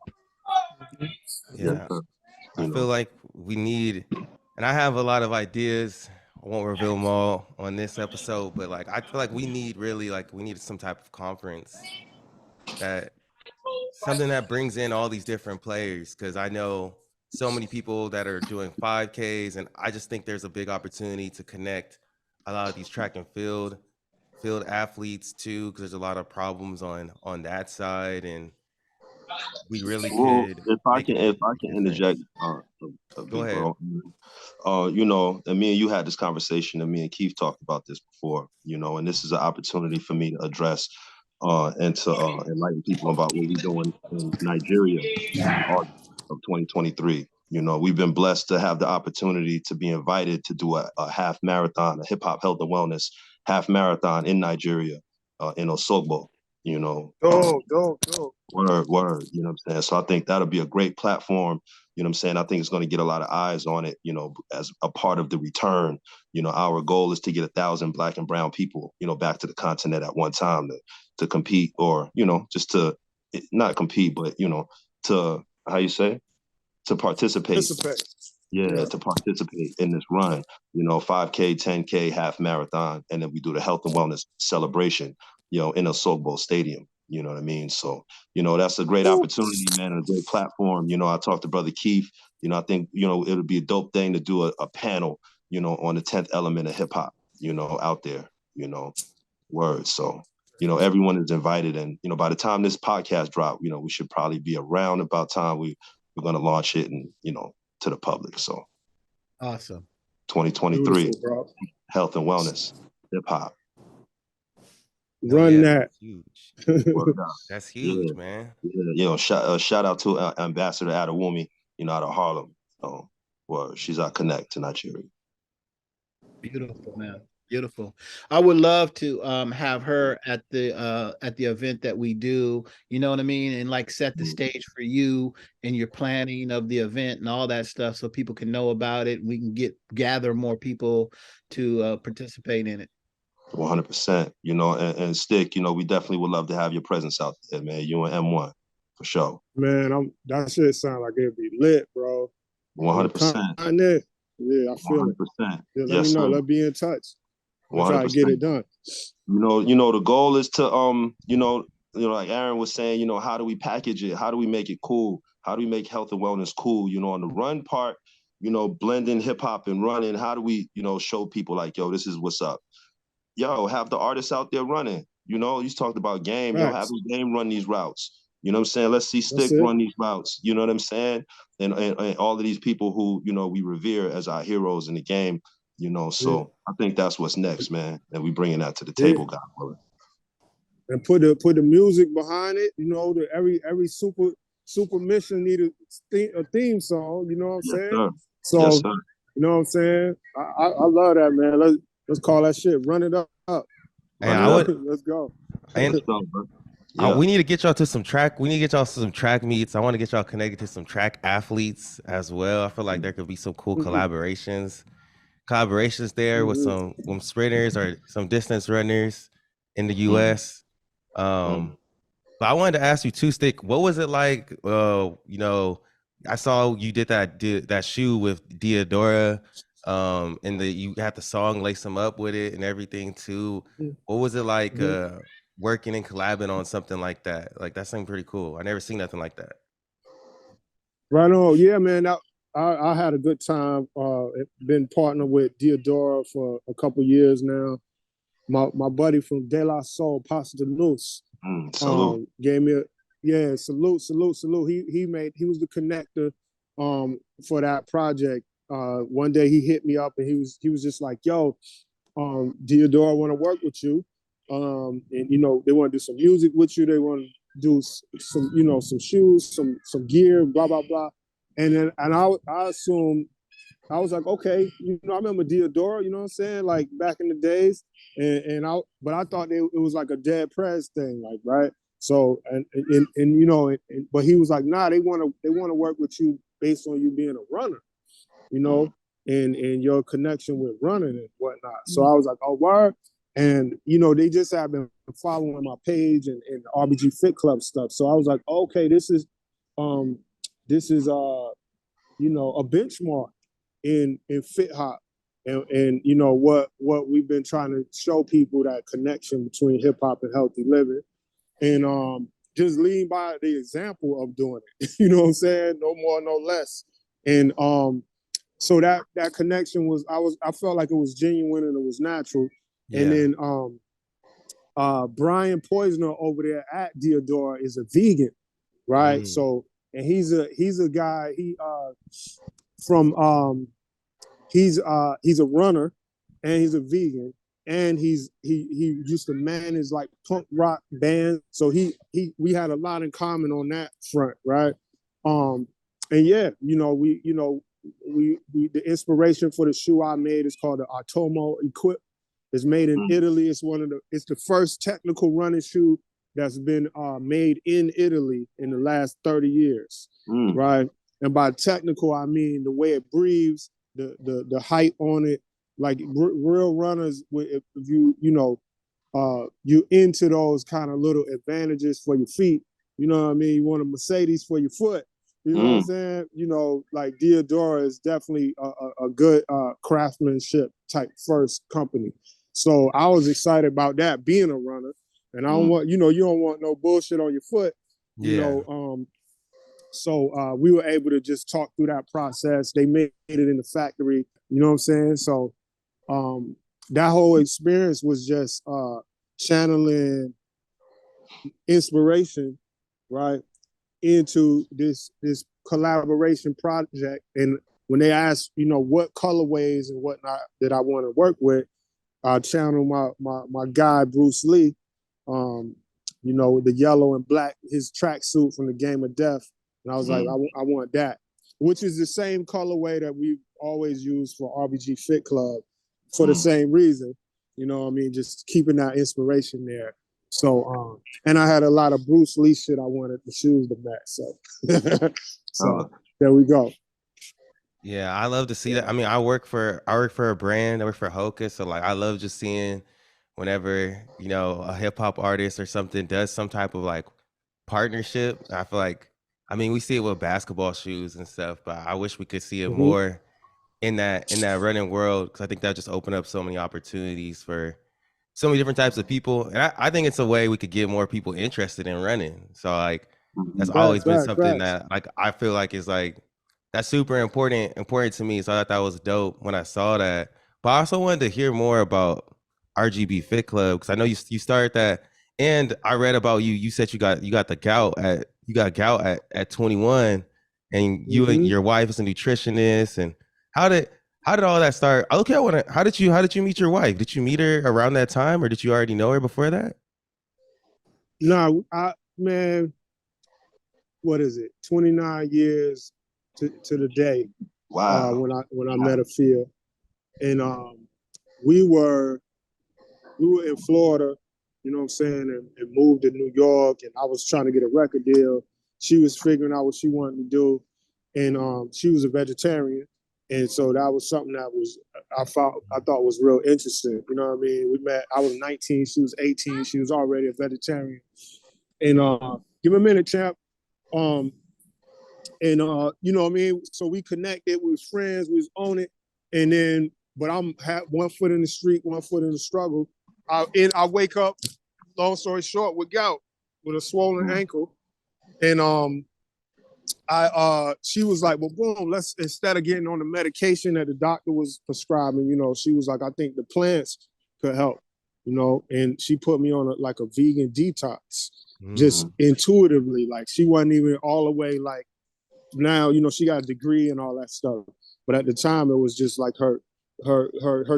[SPEAKER 1] Yeah, I feel like we need, and I have a lot of ideas. I won't reveal them all on this episode, but like I feel like we need some type of conference, that something that brings in all these different players, because I know so many people that are doing 5Ks, and I just think there's a big opportunity to connect a lot of these track and field athletes too, because there's a lot of problems on that side, and we really could.
[SPEAKER 2] If I can interject,
[SPEAKER 1] Go
[SPEAKER 2] big
[SPEAKER 1] ahead.
[SPEAKER 2] bro. And me and you had this conversation, and me and Keith talked about this before. And this is an opportunity for me to address and to enlighten people about what we're doing in Nigeria in August of 2023. We've been blessed to have the opportunity to be invited to do a half marathon, a hip hop health and wellness half marathon in Nigeria, in Osogbo. Word. You know what I'm saying? So I think that'll be a great platform. You know what I'm saying? I think it's going to get a lot of eyes on it, as a part of the return. Our goal is to get 1,000 Black and brown people, back to the continent at one time to compete, or, just to not compete, but, to, how you say? To participate. Yeah, to participate in this run, 5K, 10K, half marathon. And then we do the health and wellness celebration, in a Sogbo Stadium. You know what I mean? So, that's a great opportunity, man, and a great platform. I talked to Brother Keith. I think, it'll be a dope thing to do a panel, on the 10th element of hip hop, out there, word. So, everyone is invited. And, by the time this podcast drop, we should probably be around about time we're going to launch it and, to the public. So
[SPEAKER 4] awesome.
[SPEAKER 2] 2023, health and wellness, hip hop.
[SPEAKER 3] Run that.
[SPEAKER 1] That's huge. That's huge, man.
[SPEAKER 2] Yeah, shout out to Ambassador Adewumi, out of Harlem. Well, she's our connect to Nigeria.
[SPEAKER 4] Beautiful, man. Beautiful. I would love to have her at the event that we do, you know what I mean, and like set the stage for you and your planning of the event and all that stuff, so people can know about it. We can gather more people to participate in it.
[SPEAKER 2] 100%. You know, and Stick, you know, we definitely would love to have your presence out there, man. You and M1 for sure.
[SPEAKER 3] Man, that shit sound like it'd be lit, bro. When
[SPEAKER 2] 100%.
[SPEAKER 3] Kanye, yeah, I feel it.
[SPEAKER 2] 100%.
[SPEAKER 3] Yeah, let me
[SPEAKER 2] Yes,
[SPEAKER 3] know.
[SPEAKER 2] sir.
[SPEAKER 3] Let's be in touch. We'll try to
[SPEAKER 2] 100%.
[SPEAKER 3] get it done.
[SPEAKER 2] You know, the goal is to like Aaron was saying, you know, how do we package it? How do we make it cool? How do we make health and wellness cool? You know, on the run part, you know, blending hip hop and running, how do we, you know, show people like, yo, this is what's up? Yo, have the artists out there running. You know, you talked about game. Yo, have
[SPEAKER 3] Facts.
[SPEAKER 2] the game run these routes. You know what I'm saying? Let's see
[SPEAKER 3] That's
[SPEAKER 2] Stick
[SPEAKER 3] it.
[SPEAKER 2] run these routes. You know what I'm saying? And all of these people who, you know, we revere as our heroes in the game, you know.
[SPEAKER 3] Yeah.
[SPEAKER 2] So I think that's what's next, man. And we bringing that to the
[SPEAKER 3] Yeah.
[SPEAKER 2] table, God willing.
[SPEAKER 3] And put the music behind it. You know, every super mission need a theme song. You know what I'm
[SPEAKER 2] Yes,
[SPEAKER 3] saying?
[SPEAKER 2] sir.
[SPEAKER 3] So
[SPEAKER 2] Yes, sir.
[SPEAKER 3] you know what I'm saying? I love that, man. Let's call that shit. Run it up.
[SPEAKER 1] And I would,
[SPEAKER 3] Let's go.
[SPEAKER 1] and
[SPEAKER 2] Yeah.
[SPEAKER 1] we need to get y'all to some track. We need to get y'all to some track meets. I want to get y'all connected to some track athletes as well. I feel like there could be some cool collaborations there with some sprinters or some distance runners in the U.S. But I wanted to ask you too, Stick. What was it like? You know, I saw you did that shoe with Diodora, and you had the song "Lace 'Em Up" with it and everything too. What was it like working and collabing on something like that? Like that seemed pretty cool. I never seen nothing like that.
[SPEAKER 3] Right on. Yeah, man. I had a good time. Been partnered with Diodora for a couple years now. My buddy from De La Soul, Pasta News,
[SPEAKER 2] Salute.
[SPEAKER 3] gave me salute. He was the connector for that project. One day he hit me up and he was just like, yo, Diodora want to work with you. And you know, they want to do some music with you. They want to do some, you know, some shoes, some gear, blah, blah, blah. And I assumed, I was like, okay, you know, I remember Diodora, you know what I'm saying? Like back in the days. But I thought it was like a Dead Prez thing, like, right? So, and you know, but he was like, nah, they want to work with you based on you being a runner, you know, and your connection with running and whatnot. So I was like, oh, word. And, you know, they just have been following my page and RBG Fit Club stuff. So I was like, okay, this is you know, a benchmark in fit hop. And you know what we've been trying to show people, that connection between hip hop and healthy living, and just lead by the example of doing it. You know what I'm saying? No more, no less. And so that connection I felt like it was genuine and it was natural.
[SPEAKER 1] Yeah.
[SPEAKER 3] And then Brian Poisner over there at Diodora is a vegan, right? So, and he's a guy, he's a runner and he's a vegan, and he used to manage like punk rock bands. So we had a lot in common on that front, right? And yeah, you know, we the inspiration for the shoe I made is called the Atomo Equip. It's made in Italy. It's the first technical running shoe that's been made in Italy in the last 30 years, right? And by technical, I mean the way it breathes, the height on it. Like real runners, if you into those kind of little advantages for your feet, you know what I mean? You want a Mercedes for your foot, you know what I'm saying? You know, like Diodora is definitely a good craftsmanship type first company. So I was excited about that, being a runner. And I don't want, you don't want no bullshit on your foot, you know. So we were able to just talk through that process. They made it in the factory, you know what I'm saying? So that whole experience was just channeling inspiration, right, into this collaboration project. And when they asked, what colorways and whatnot that I want to work with, I channel my guy Bruce Lee, the yellow and black, his tracksuit from the Game of Death. And I was like, I want that, which is the same colorway that we've always used for RBG Fit Club for the same reason. You know what I mean? Just keeping that inspiration there. So, and I had a lot of Bruce Lee shit I wanted the shoes to match. So there we go.
[SPEAKER 1] Yeah, I love to see that. I mean, I work for a brand. I work for Hoka, so like I love just seeing whenever, you know, a hip hop artist or something does some type of like partnership. I feel like, I mean, we see it with basketball shoes and stuff, but I wish we could see it
[SPEAKER 3] Mm-hmm.
[SPEAKER 1] more in that running world, because I think that just opened up so many opportunities for so many different types of people. And I think it's a way we could get more people interested in running. So like that's always been something
[SPEAKER 3] Facts.
[SPEAKER 1] that like I feel like is like that's super important to me. So I thought that was dope when I saw that. But I also wanted to hear more about RGB Fit Club, because I know you started that, and I read about you. You said you got the gout at at 21, and you and
[SPEAKER 3] Mm-hmm.
[SPEAKER 1] your wife is a nutritionist. And how did how did all that start? Okay, I want to. How did you meet your wife? Did you meet her around that time, or did you already know her before that?
[SPEAKER 3] No, man, what is it? 29 years to the day
[SPEAKER 2] Wow.
[SPEAKER 3] when I met Afia, and we were in Florida, you know what I'm saying, and moved to New York, and I was trying to get a record deal. She was figuring out what she wanted to do, and she was a vegetarian, and so that was something that was I thought was real interesting. You know what I mean? We met. I was 19, she was 18. She was already a vegetarian, and give me a minute, champ. Um, and you know what I mean. So we connected. We was friends. We was on it, and then but I'm had one foot in the street, one foot in the struggle. I wake up, long story short, with gout, with a swollen ankle, and she was like, well, boom, let's, instead of getting on the medication that the doctor was prescribing, you know, she was like, I think the plants could help, you know, and she put me on like a vegan detox, just intuitively. Like she wasn't even all the way like, now, you know, she got a degree and all that stuff, but at the time it was just like her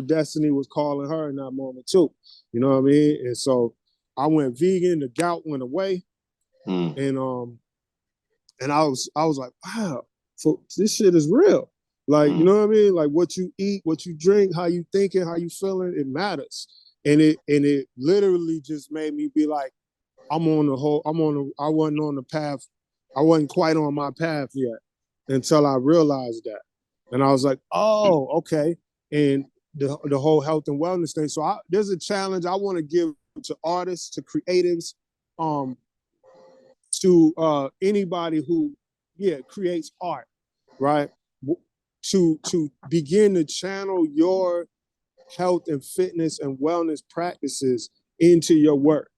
[SPEAKER 3] destiny was calling her in that moment too. You know what I mean? And so I went vegan, the gout went away, and I was like, wow, so this shit is real. Like, you know what I mean? Like what you eat, what you drink, how you thinking, how you feeling, it matters. And it literally just made me be like, I wasn't on the path. I wasn't quite on my path yet until I realized that. And I was like, oh, okay. And the whole health and wellness thing. So there's a challenge I want to give to artists, to creatives, to anybody who, creates art, right? To begin to channel your health and fitness and wellness practices into your work,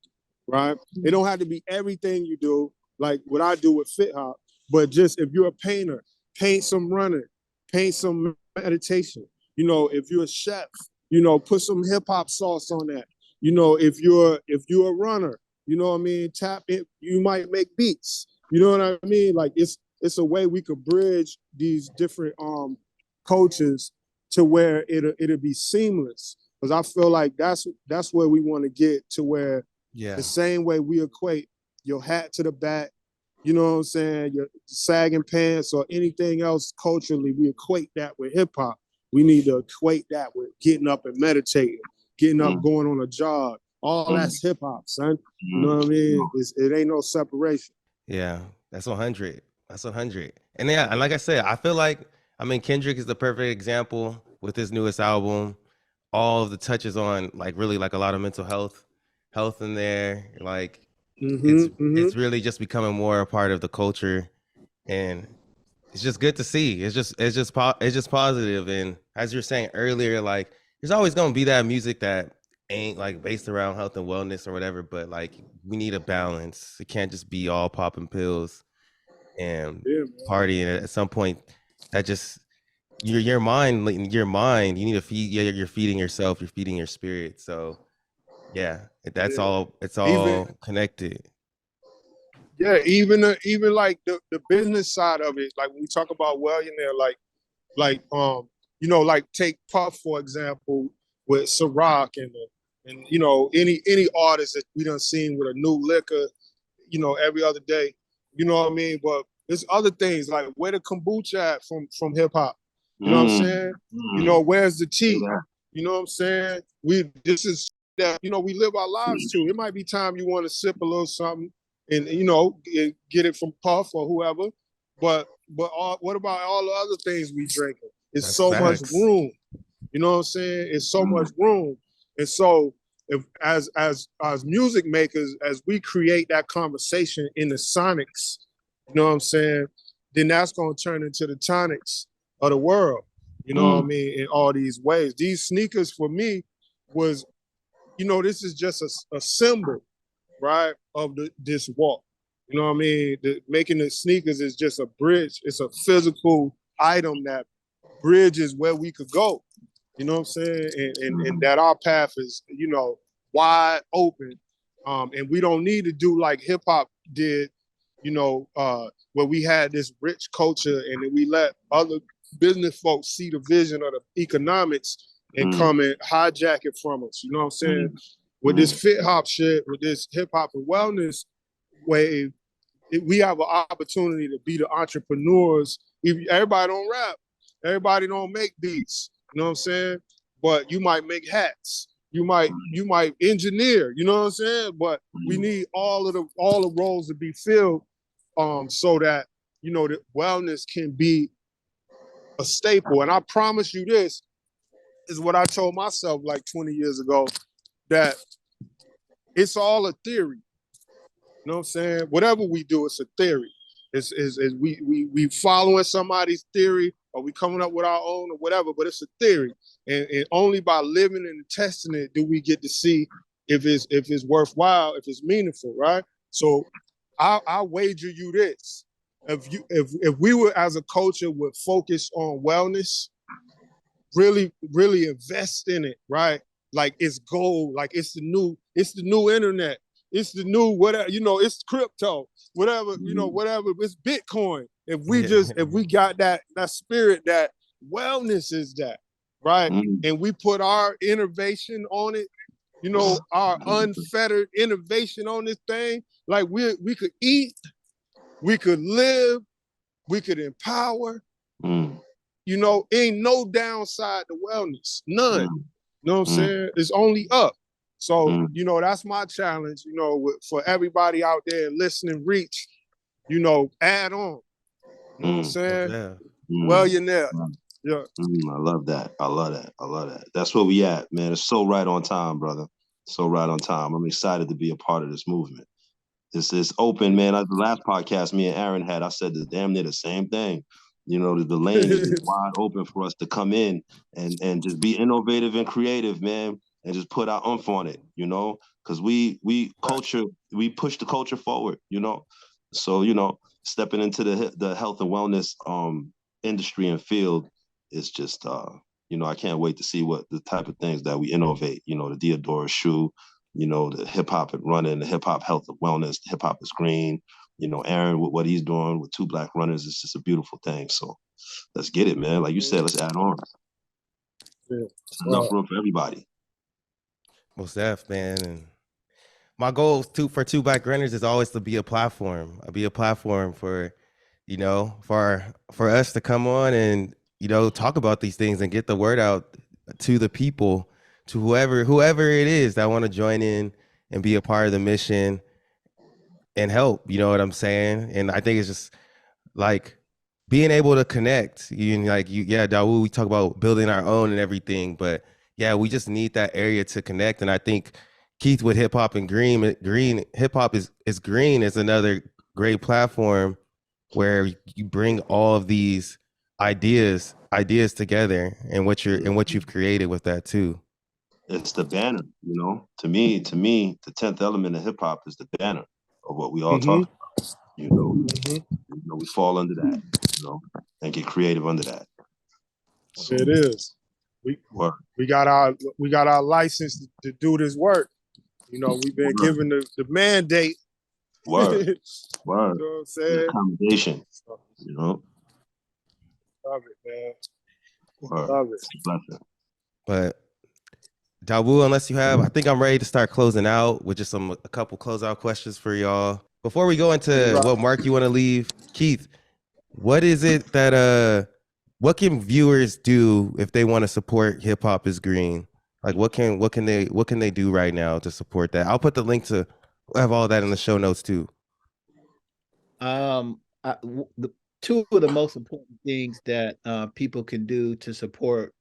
[SPEAKER 3] right? It don't have to be everything you do, like what I do with Fit Hop, but just if you're a painter, paint some running, paint some meditation. You know, if you're a chef, you know, put some hip hop sauce on that. You know, if you're a runner, you know what I mean, tap it, you might make beats. You know what I mean? Like it's a way we could bridge these different cultures to where it'll be seamless. Because I feel like that's where we want to get to, where the same way we equate your hat to the back, you know what I'm saying, your sagging pants or anything else culturally, we equate that with hip hop. We need to equate that with getting up and meditating, getting up, going on a jog. All that's hip hop, son. You know what I mean? It ain't no separation.
[SPEAKER 1] Yeah, that's 100. That's 100. And yeah, and like I said, I feel like, I mean, Kendrick is the perfect example with his newest album. All of the touches on like really like a lot of mental health in there. Like it's really just becoming more a part of the culture, and it's just good to see. It's just positive. And as you're saying earlier, like there's always gonna be that music that ain't like based around health and wellness or whatever, but like we need a balance. It can't just be all popping pills and partying. At some point, that just your mind, you need to feed. Yeah, you're feeding yourself. You're feeding your spirit. So yeah, that's all. It's all
[SPEAKER 3] Even
[SPEAKER 1] connected.
[SPEAKER 3] even like the business side of it, like when we talk about Wellionaire, like you know, like take Puff for example with Ciroc, and you know, any artist that we done seen with a new liquor, you know, every other day, you know what I mean? But there's other things like where the kombucha at from hip hop. You know what I'm saying? You know, where's the tea? You know what I'm saying? This is that, you know, we live our lives too. It might be time you want to sip a little something and, you know, get it from Puff or whoever. But what about all the other things we drinking? It's
[SPEAKER 1] That's
[SPEAKER 3] so much
[SPEAKER 1] facts.
[SPEAKER 3] room. You know what I'm saying? It's so much room. And so if as music makers, as we create that conversation in the sonics, you know what I'm saying, then that's gonna turn into the tonics of the world. You know what I mean? In all these ways. These sneakers for me was, you know, this is just a symbol, right, of this walk. You know what I mean? Making the sneakers is just a bridge. It's a physical item that bridges where we could go. You know what I'm saying? And that our path is, you know, wide open. And we don't need to do like hip hop did, you know, where we had this rich culture and then we let other business folks see the vision of the economics and come and hijack it from us. You know what I'm saying? With this fit hop shit, with this hip hop and wellness wave, we have an opportunity to be the entrepreneurs. Everybody don't rap, everybody don't make beats. You know what I'm saying? But you might make hats. You might engineer. You know what I'm saying? But we need all the roles to be filled, so that, you know, the wellness can be a staple. And I promise you, this is what I told myself like 20 years ago, that it's all a theory. You know what I'm saying? Whatever we do, it's a theory. It's we following somebody's theory, or we coming up with our own or whatever, but it's a theory. And only by living and testing it do we get to see if it's worthwhile, if it's meaningful, right? So I wager you this. If we were as a culture would focus on wellness, really invest in it, right? Like it's gold, like it's the new internet. It's the new whatever, you know, it's crypto, whatever, you know, whatever, it's Bitcoin. If we got that spirit, that wellness is that, right? And we put our innovation on it, you know, our unfettered innovation on this thing, like we could eat, we could live, we could empower, you know, ain't no downside to wellness, none. You know what I'm saying? It's only up. So, you know, that's my challenge, you know, for everybody out there listening, reach, you know, add on. You know what I'm saying?
[SPEAKER 1] Yeah.
[SPEAKER 3] Well, you're there. Yeah.
[SPEAKER 2] I love that. I love that. I love that. That's where we at, man. It's so right on time, brother. So right on time. I'm excited to be a part of this movement. This is open, man. The last podcast me and Aaron had, I said the damn near the same thing. You know, the lane is just wide open for us to come in and just be innovative and creative, man, and just put our oomph on it, you know, because we push the culture forward, you know. So, you know, stepping into the health and wellness industry and field is just you know, I can't wait to see what the type of things that we innovate, you know, the Diodora shoe, you know, the hip hop and running, the hip hop health and wellness, hip hop is green. You know, Aaron with what he's doing with Two Black Runners is just a beautiful thing. So let's get it, man. Like you said, let's add on.
[SPEAKER 3] Yeah.
[SPEAKER 2] Enough room for everybody.
[SPEAKER 1] Most def, man. And my goal for Two Black Runners is always to be a platform. For, you know, for us to come on and, you know, talk about these things and get the word out to the people, to whoever it is that want to join in and be a part of the mission and help. You know what I'm saying? And I think it's just like being able to connect. Dawud, we talk about building our own and everything, but yeah, we just need that area to connect. And I think Keith with hip hop and green hip hop is green is another great platform where you bring all of these ideas together and what you've created with that too.
[SPEAKER 2] It's the banner, you know. To me, the 10th element of hip hop is the banner of what we all talk about. You know, we fall under that, you know, and get creative under that.
[SPEAKER 3] So, it is. We got our license to do this work. You know, we've been given the mandate.
[SPEAKER 2] Word.
[SPEAKER 3] You know what I'm saying?
[SPEAKER 2] Accommodation. You know.
[SPEAKER 3] Love it, man.
[SPEAKER 2] Word.
[SPEAKER 3] Love it.
[SPEAKER 1] But Dawud, unless you have, I think I'm ready to start closing out with just a couple closeout questions for y'all. Before we go into what mark you want to leave, Keith, what is it that what can viewers do if they want to support Hip Hop is Green? Like what can they do right now to support that? I'll put the link to have all that in the show notes too.
[SPEAKER 4] The two of the most important things that people can do to support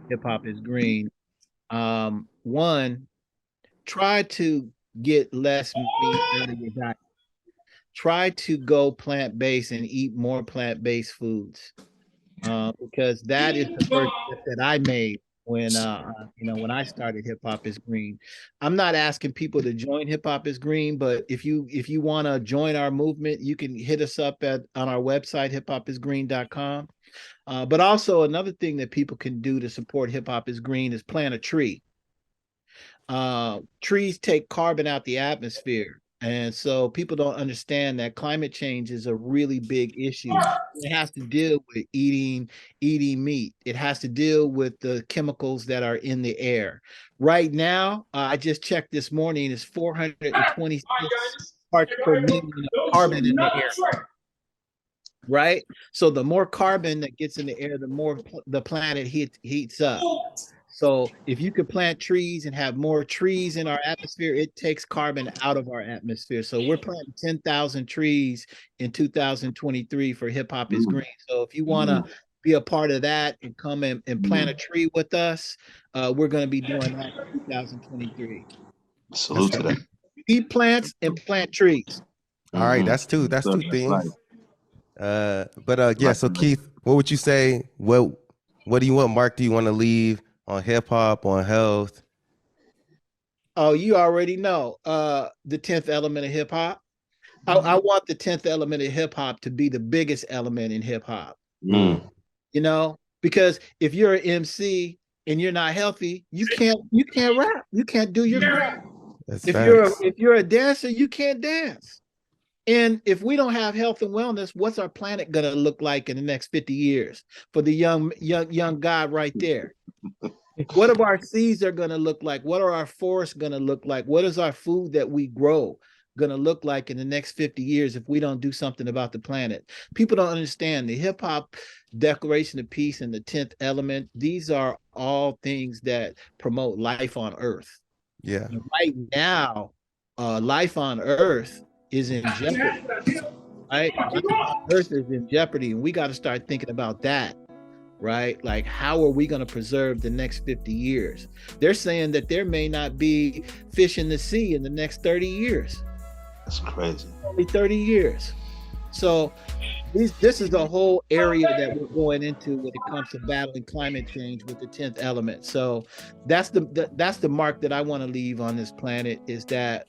[SPEAKER 4] Hip Hop is Green. One, try to get less meat out of your diet. Try to go plant-based and eat more plant-based foods, because that is the first step that I made when when I started Hip Hop is Green. I'm not asking people to join Hip Hop is Green, but if you want to join our movement, you can hit us up on our website, hiphopisgreen.com. But also another thing that people can do to support Hip Hop is Green is plant a tree. Trees take carbon out the atmosphere. And so people don't understand that climate change is a really big issue. It has to deal with eating meat. It has to deal with the chemicals that are in the air. Right now, I just checked this morning, it's 426 parts per million of carbon in the air. Right? So the more carbon that gets in the air, the more the planet heats up. So if you could plant trees and have more trees in our atmosphere, it takes carbon out of our atmosphere. So we're planting 10,000 trees in 2023 for Hip Hop is Green. So if you want to be a part of that and come and plant a tree with us, we're going to be doing that in 2023.
[SPEAKER 2] Salute to that.
[SPEAKER 4] Eat plants and plant trees.
[SPEAKER 1] All right, that's two things. Yeah, so Keith, what would you say? What do you want, Mark? Do you want to leave on hip hop, on health?
[SPEAKER 4] Oh, you already know. The 10th element of hip hop. I want the 10th element of hip hop to be the biggest element in hip hop. Because if you're an MC and you're not healthy, you can't rap. You can't do your craft. If you're a dancer, you can't dance. And if we don't have health and wellness, what's our planet gonna look like in the next 50 years for the young guy right there? What are our seeds are gonna look like? What are our forests gonna look like? What is our food that we grow gonna look like in the next 50 years if we don't do something about the planet? People don't understand the hip hop Declaration of Peace and the 10th element. These are all things that promote life on Earth.
[SPEAKER 1] Yeah.
[SPEAKER 4] And right now, life on Earth is in jeopardy. Right? Life on Earth is in jeopardy, and we got to start thinking about that. Right? Like, how are we going to preserve the next 50 years? They're saying that there may not be fish in the sea in the next 30 years.
[SPEAKER 2] That's crazy.
[SPEAKER 4] Only 30 years. So this is a whole area that we're going into when it comes to battling climate change with the 10th element. So that's the mark that I want to leave on this planet, is that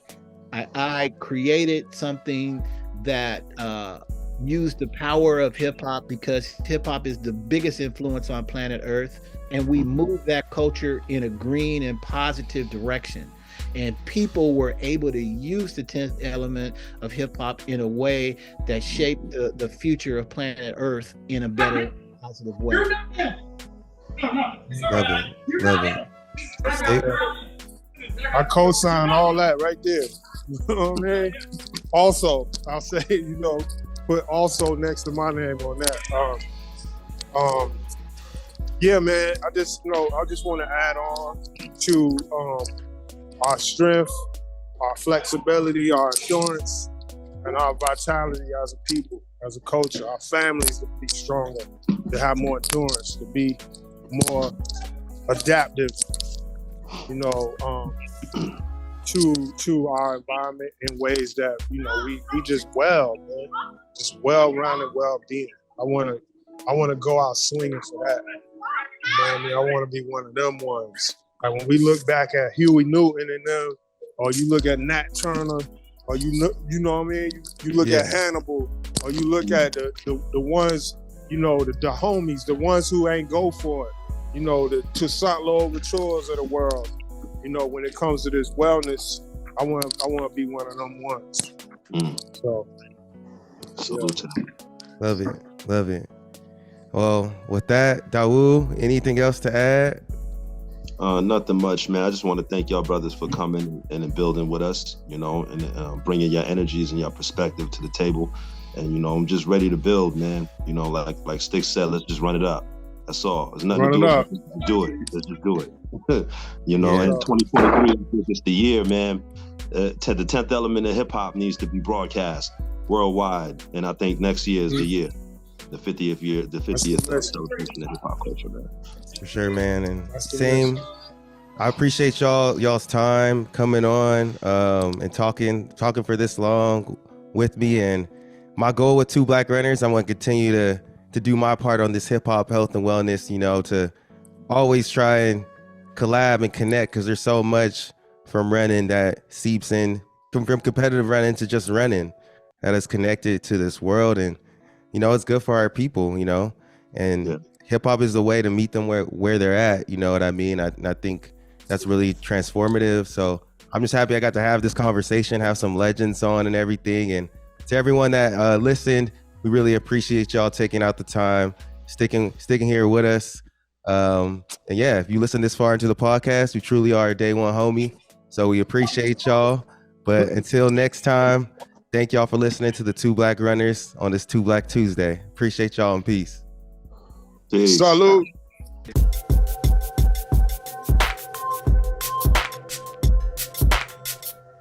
[SPEAKER 4] I created something that used the power of hip hop, because hip hop is the biggest influence on planet Earth, and we moved that culture in a green and positive direction. And people were able to use the 10th element of hip hop in a way that shaped the future of planet Earth in a better, positive way.
[SPEAKER 1] Love it.
[SPEAKER 3] I co-sign all that right there. You know what I mean? Also, I'll say, put also next to my name on that. Yeah, man. I just want to add on to our strength, our flexibility, our endurance, and our vitality as a people, as a culture, our families to be stronger, to have more endurance, to be more adaptive, to our environment in ways that, we just well-rounded, well-being. I want to go out swinging for that. I want to be one of them ones. Like when we look back at Huey Newton and them, or you look at Nat Turner, or you know what I mean? You look at Hannibal, or you look at the ones, the homies, the ones who ain't go for it. The Toussaint Louvertures of the world. When it comes to this wellness, I want to be one of them ones. So,
[SPEAKER 1] love it. Well, with that, Dawud, anything else to add?
[SPEAKER 2] Nothing much, man. I just want to thank y'all brothers for coming and building with us, and bringing your energies and your perspective to the table. And, I'm just ready to build, man. Like Stick said, let's just run it up. That's all. There's nothing to do. Let's do it. Let's just do it. And 2023 is the year, man. The 10th element of hip hop needs to be broadcast worldwide. And I think next year is the year. The 50th celebration of hip hop culture, man.
[SPEAKER 1] For sure, man. And same I appreciate y'all's time coming on and talking for this long with me. And my goal with Two Black Runners, I'm going to continue to do my part on this hip hop health and wellness, you know, to always try and collab and connect, because there's so much from running that seeps in from competitive running to just running that is connected to this world. And, you know, it's good for our people, you know, and
[SPEAKER 2] Yeah.
[SPEAKER 1] hip hop is the way to meet them where they're at. You know what I mean? I think that's really transformative. So I'm just happy I got to have this conversation, have some legends on and everything. And to everyone that listened, we really appreciate y'all taking out the time, sticking here with us. And yeah, if you listen this far into the podcast, you truly are a day one homie. So we appreciate y'all. But until next time, thank y'all for listening to the Two Black Runners on this Two Black Tuesday. Appreciate y'all and peace.
[SPEAKER 2] Peace.
[SPEAKER 3] Salute.